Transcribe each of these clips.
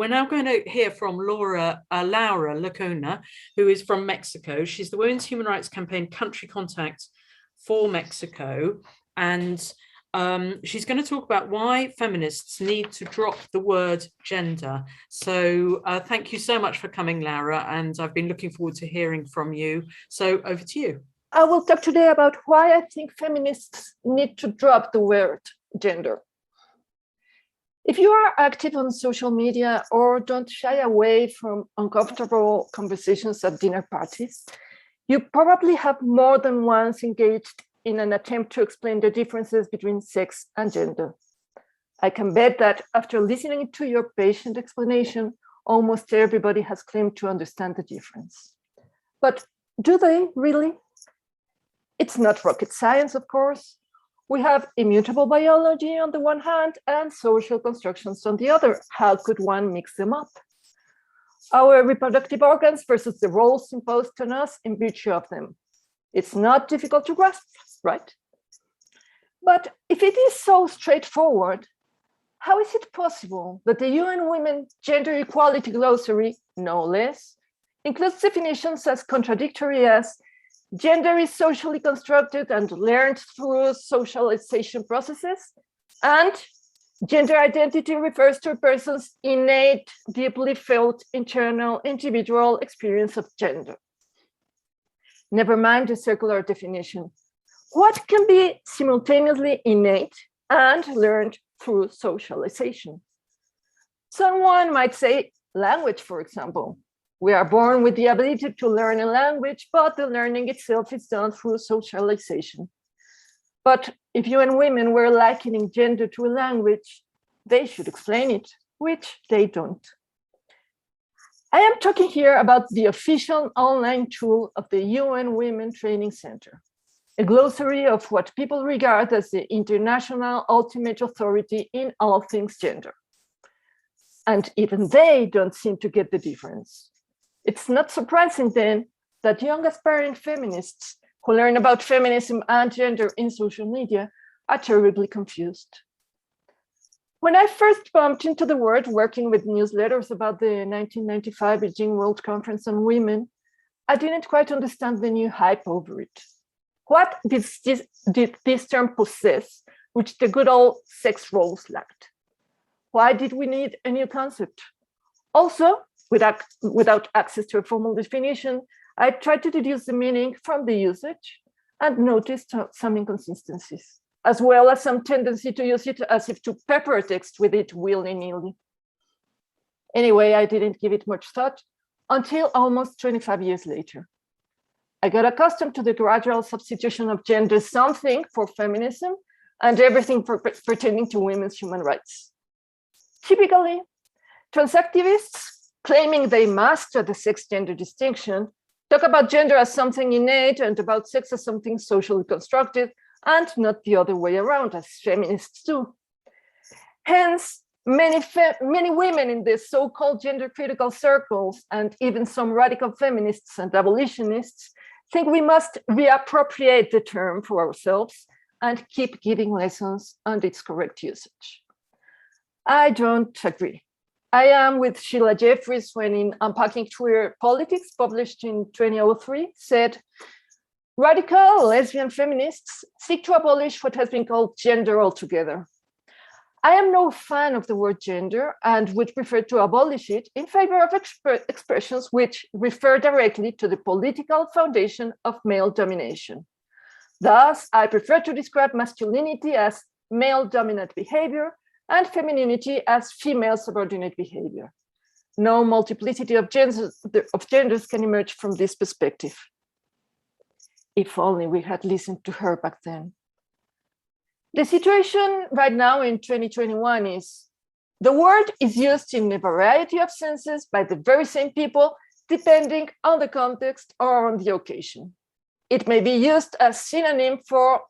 We're now going to hear from Laura Lecuona, who is from Mexico. She's the Women's Human Rights Campaign country contact for Mexico. And she's going to talk about why feminists need to drop the word gender. So thank you so much for coming, Laura, and I've been looking forward to hearing from you. So over to you. I will talk today about why I think feminists need to drop the word gender. If you are active on social media or don't shy away from uncomfortable conversations at dinner parties, you probably have more than once engaged in an attempt to explain the differences between sex and gender. I can bet that after listening to your patient explanation, almost everybody has claimed to understand the difference. But do they really? It's not rocket science, of course. We have immutable biology on the one hand and social constructions on the other. How could one mix them up? Our reproductive organs versus the roles imposed on us in virtue of them. It's not difficult to grasp, right? But if it is so straightforward, how is it possible that the UN Women Gender Equality Glossary, no less, includes definitions as contradictory as gender is socially constructed and learned through socialization processes, and gender identity refers to a person's innate, deeply felt internal individual experience of gender? Never mind the circular definition. What can be simultaneously innate and learned through socialization? Someone might say language, for example. We are born with the ability to learn a language, but the learning itself is done through socialization. But if UN Women were likening gender to a language, they should explain it, which they don't. I am talking here about the official online tool of the UN Women Training Center, a glossary of what people regard as the international ultimate authority in all things gender. And even they don't seem to get the difference. It's not surprising then that young aspiring feminists who learn about feminism and gender in social media are terribly confused. When I first bumped into the word working with newsletters about the 1995 Beijing World Conference on Women, I didn't quite understand the new hype over it. What did this term possess, which the good old sex roles lacked? Why did we need a new concept? Also, without access to a formal definition, I tried to deduce the meaning from the usage and noticed some inconsistencies, as well as some tendency to use it as if to pepper text with it willy-nilly. Anyway, I didn't give it much thought until almost 25 years later. I got accustomed to the gradual substitution of gender something for feminism and everything pertaining to women's human rights. Typically, trans activists claiming they master the sex-gender distinction talk about gender as something innate and about sex as something socially constructed, and not the other way around, as feminists do. Hence, many women in the so-called gender-critical circles, and even some radical feminists and abolitionists, think we must reappropriate the term for ourselves and keep giving lessons on its correct usage. I don't agree. I am with Sheila Jeffreys when in Unpacking Queer Politics, published in 2003, said, radical lesbian feminists seek to abolish what has been called gender altogether. I am no fan of the word gender and would prefer to abolish it in favor of expressions which refer directly to the political foundation of male domination. Thus, I prefer to describe masculinity as male dominant behavior and femininity as female subordinate behavior. No multiplicity of genders can emerge from this perspective. If only we had listened to her back then. The situation right now in 2021 is the word is used in a variety of senses by the very same people, depending on the context or on the occasion. It may be used as synonym for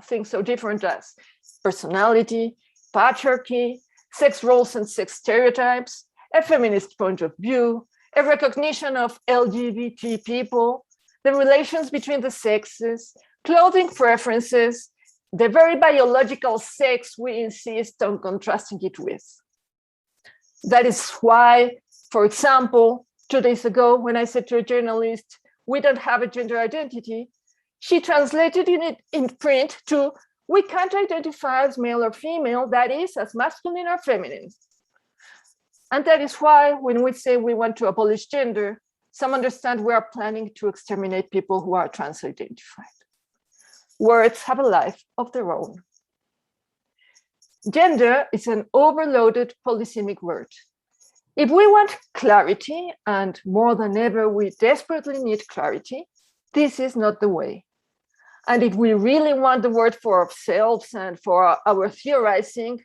things so different as personality, patriarchy, sex roles and sex stereotypes, a feminist point of view, a recognition of LGBT people, the relations between the sexes, clothing preferences, the very biological sex we insist on contrasting it with. That is why, for example, 2 days ago, when I said to a journalist, we don't have a gender identity, she translated it in print to, we can't identify as male or female, that is, as masculine or feminine. And that is why when we say we want to abolish gender, some understand we are planning to exterminate people who are trans-identified. Words have a life of their own. Gender is an overloaded polysemic word. If we want clarity, and more than ever, we desperately need clarity, this is not the way. And if we really want the word for ourselves and for our theorizing,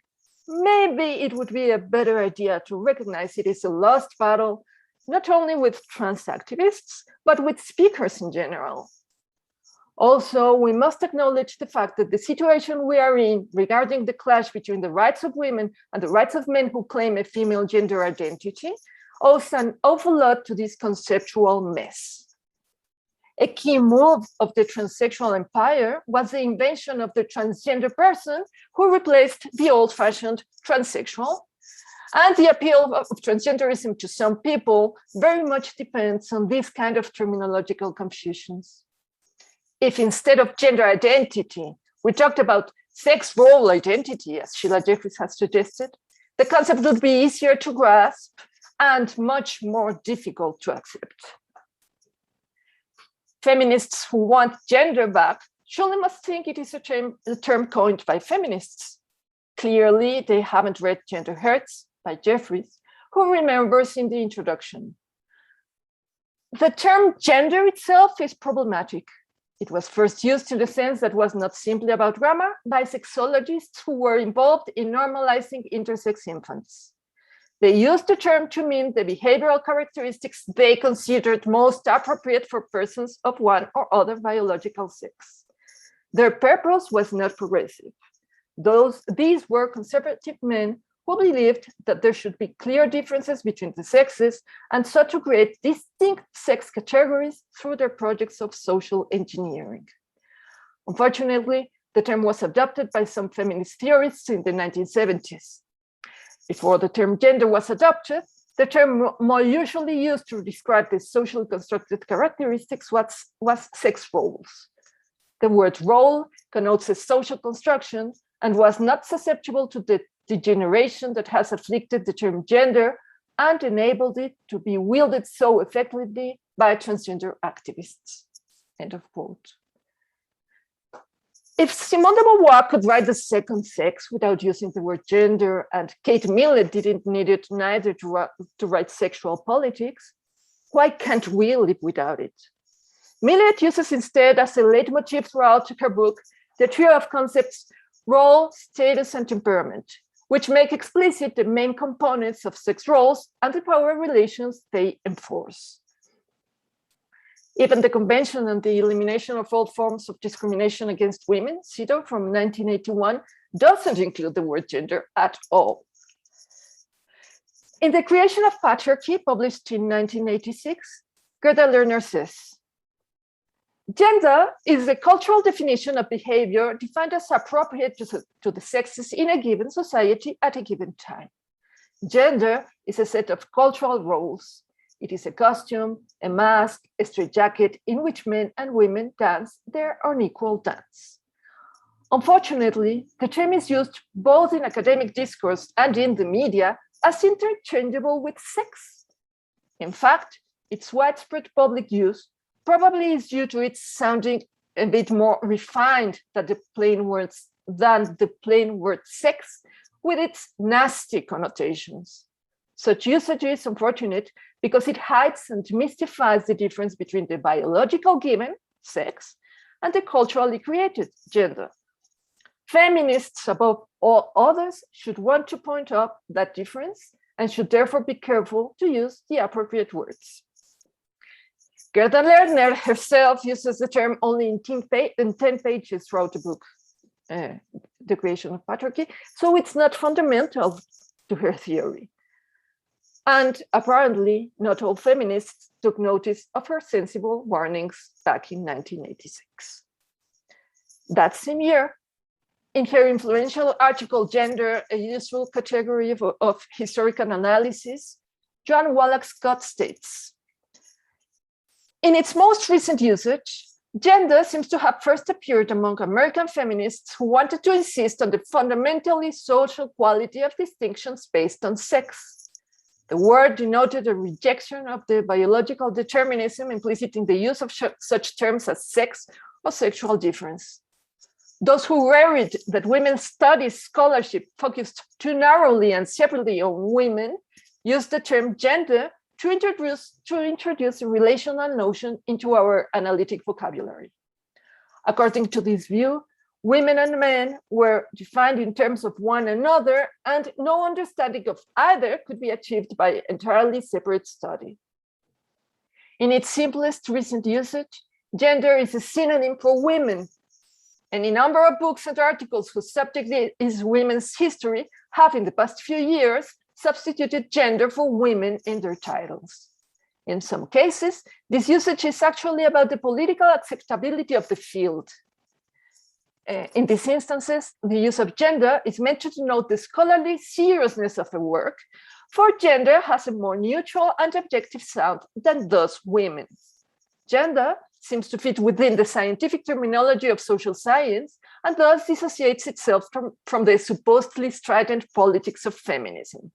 maybe it would be a better idea to recognize it is a lost battle, not only with trans activists, but with speakers in general. Also, we must acknowledge the fact that the situation we are in regarding the clash between the rights of women and the rights of men who claim a female gender identity owes an awful lot to this conceptual mess. A key move of the transsexual empire was the invention of the transgender person who replaced the old-fashioned transsexual. And the appeal of transgenderism to some people very much depends on this kind of terminological confusions. If instead of gender identity, we talked about sex role identity, as Sheila Jeffreys has suggested, the concept would be easier to grasp and much more difficult to accept. Feminists who want gender back surely must think it is a term coined by feminists. Clearly, they haven't read Gender Hurts by Jeffreys, who remembers in the introduction. The term gender itself is problematic. It was first used in the sense that was not simply about grammar by sexologists who were involved in normalizing intersex infants. They used the term to mean the behavioral characteristics they considered most appropriate for persons of one or other biological sex. Their purpose was not progressive. These were conservative men who believed that there should be clear differences between the sexes and sought to create distinct sex categories through their projects of social engineering. Unfortunately, the term was adopted by some feminist theorists in the 1970s. Before the term gender was adopted, the term more usually used to describe the socially constructed characteristics was sex roles. The word role connotes a social construction and was not susceptible to the degeneration that has afflicted the term gender and enabled it to be wielded so effectively by transgender activists. End of quote. If Simone de Beauvoir could write the second sex without using the word gender, and Kate Millett didn't need it neither to write sexual politics, why can't we live without it? Millett uses instead as a leitmotif throughout her book the trio of concepts role, status, and temperament, which make explicit the main components of sex roles and the power relations they enforce. Even the Convention on the Elimination of All Forms of Discrimination Against Women, CEDAW from 1981, doesn't include the word gender at all. In The Creation of Patriarchy, published in 1986, Gerda Lerner says, gender is a cultural definition of behavior defined as appropriate to the sexes in a given society at a given time. Gender is a set of cultural roles. It is a costume, a mask, a straitjacket in which men and women dance their unequal dance. Unfortunately, the term is used both in academic discourse and in the media as interchangeable with sex. In fact, its widespread public use probably is due to its sounding a bit more refined than the plain word sex, with its nasty connotations. Such usage is unfortunate because it hides and mystifies the difference between the biological given, sex, and the culturally created, gender. Feminists, above all others, should want to point out that difference and should therefore be careful to use the appropriate words. Gerda Lerner herself uses the term only in 10 pages throughout the book, The Creation of Patriarchy, so it's not fundamental to her theory. And apparently, not all feminists took notice of her sensible warnings back in 1986. That same year, In her influential article, Gender, a Useful Category of Historical Analysis, Joan Wallach Scott states, in its most recent usage, gender seems to have first appeared among American feminists who wanted to insist on the fundamentally social quality of distinctions based on sex. The word denoted a rejection of the biological determinism implicit in the use of such terms as sex or sexual difference. Those who worried that women's studies scholarship focused too narrowly and separately on women used the term gender to introduce a relational notion into our analytic vocabulary. According to this view, women and men were defined in terms of one another, and no understanding of either could be achieved by entirely separate study. In its simplest recent usage, gender is a synonym for women. Any number of books and articles whose subject is women's history have in the past few years substituted gender for women in their titles. In some cases, this usage is actually about the political acceptability of the field. In these instances, the use of gender is meant to denote the scholarly seriousness of the work, for gender has a more neutral and objective sound than does women. Gender seems to fit within the scientific terminology of social science and thus dissociates itself from the supposedly strident politics of feminism.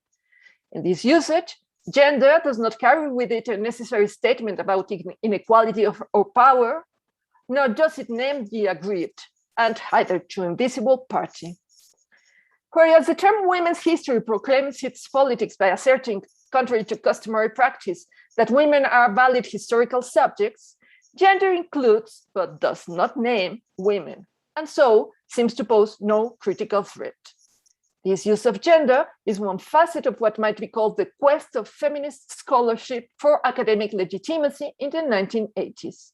In this usage, gender does not carry with it a necessary statement about inequality or power, nor does it name the aggrieved and hitherto invisible party. Whereas the term women's history proclaims its politics by asserting, contrary to customary practice, that women are valid historical subjects, gender includes, but does not name, women, and so seems to pose no critical threat. This use of gender is one facet of what might be called the quest of feminist scholarship for academic legitimacy in the 1980s.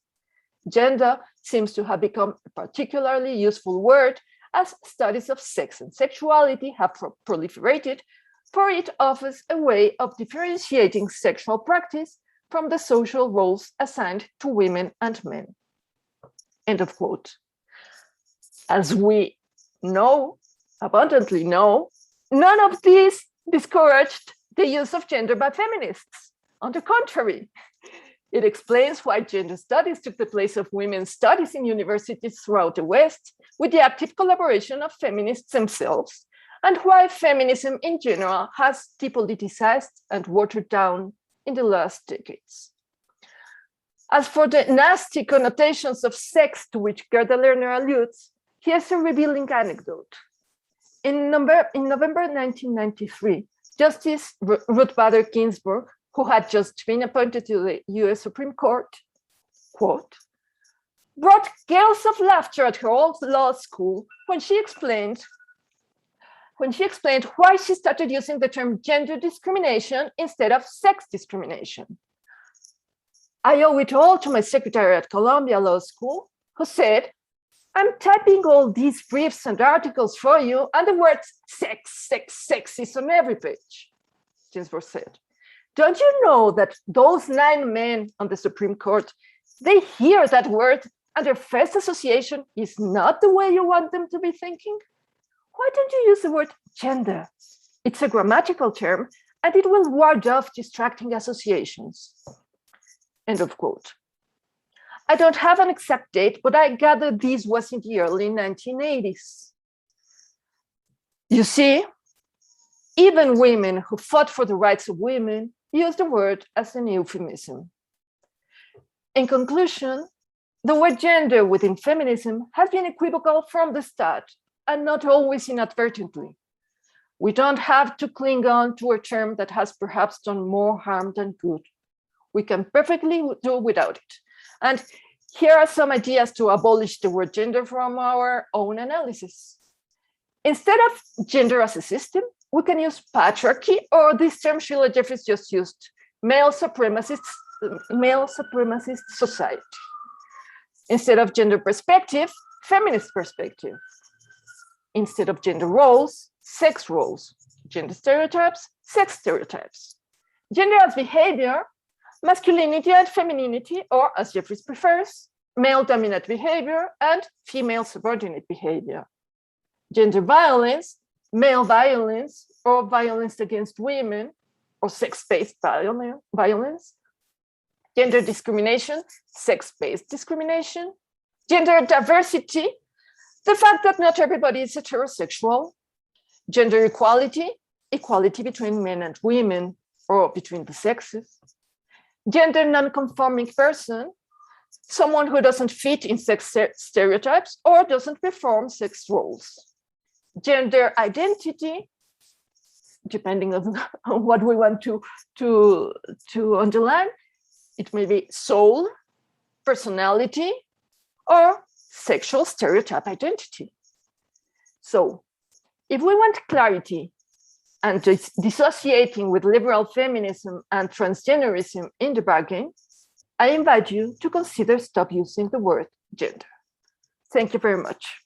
Gender seems to have become a particularly useful word as studies of sex and sexuality have proliferated, for it offers a way of differentiating sexual practice from the social roles assigned to women and men. End of quote. As we know, abundantly know, none of these discouraged the use of gender by feminists. On the contrary, it explains why gender studies took the place of women's studies in universities throughout the West with the active collaboration of feminists themselves, and why feminism in general has depoliticized and watered down in the last decades. As for the nasty connotations of sex to which Gerda Lerner alludes, here's a revealing anecdote. In November 1993, Justice Ruth Bader Ginsburg, who had just been appointed to the US Supreme Court, quote, brought gales of laughter at her old law school when she explained why she started using the term gender discrimination instead of sex discrimination. I owe it all to my secretary at Columbia Law School, who said, I'm typing all these briefs and articles for you, and the word sex is on every page, Ginsburg said. Don't you know that those 9 men on the Supreme Court, they hear that word and their first association is not the way you want them to be thinking? Why don't you use the word gender? It's a grammatical term and it will ward off distracting associations. End of quote. I don't have an exact date, but I gather this was in the early 1980s. You see, even women who fought for the rights of women use the word as an euphemism. In conclusion, the word gender within feminism has been equivocal from the start and not always inadvertently. We don't have to cling on to a term that has perhaps done more harm than good. We can perfectly do without it. And here are some ideas to abolish the word gender from our own analysis. Instead of gender as a system, we can use patriarchy, or this term Sheila Jeffreys just used, male supremacist society. Instead of gender perspective, feminist perspective. Instead of gender roles, sex roles. Gender stereotypes, sex stereotypes. Gender as behavior, masculinity and femininity, or as Jeffreys prefers, male dominant behavior and female subordinate behavior. gender violence, male violence, or violence against women, or sex-based violence, gender discrimination, sex-based discrimination, gender diversity, the fact that not everybody is heterosexual, gender equality, equality between men and women or between the sexes, gender non-conforming person, someone who doesn't fit in sex stereotypes or doesn't perform sex roles, gender identity, depending on what we want to underline, it may be soul, personality, or sexual stereotype identity. So if we want clarity and dissociating with liberal feminism and transgenderism in the bargain, I invite you to consider stop using the word gender. Thank you very much.